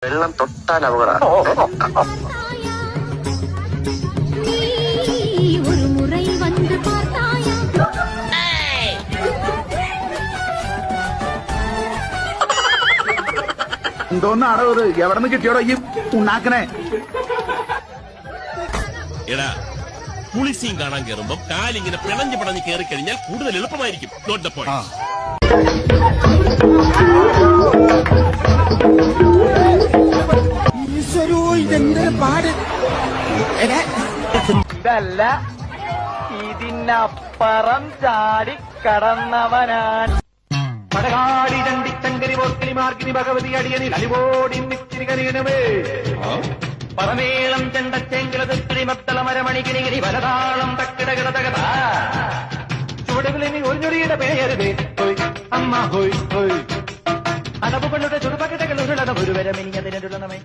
വെള്ളം തൊട്ടാൽ അപകട. എന്തോന്നാണോ ഇത്? എവിടെ നിന്ന് കിട്ടിയോടോ ഈ ഉണ്ടാക്കണേ? എടാ, പുളിസീൻ കാണാൻ കയറുമ്പോ കാലിങ്ങനെ പിണഞ്ഞ് പിണഞ്ഞ് കയറി കഴിഞ്ഞാൽ കൂടുതൽ എളുപ്പമായിരിക്കും. Not the point. ഇതല്ല, ഇതിനപ്പുറം ചാടി കടന്നവനാൻ. പടകാടി ചണ്ടി ചങ്കരി പോർക്കിനി മാർക്കിനി ഭഗവതി അടിയനിൽ അലിവോടി നിത്തിരി കനികനമേ പറമേളം ചെണ്ടച്ചെങ്കില തൃക്കിടി മത്തള മരമണികിണികിനി വലതാളം തക്കിടകിട തകത ചുവടുകളിനി ഒരു ഞൊടിയുടെ പേയരുതേ അമ്മ ഹോയ് ഹോയ് അടവുകളുടെ ചുടുപക്കട്ടകൾ ഉരുളത ഒരു വരമിനിഞ്ഞതിനുള്ള നമ്മെ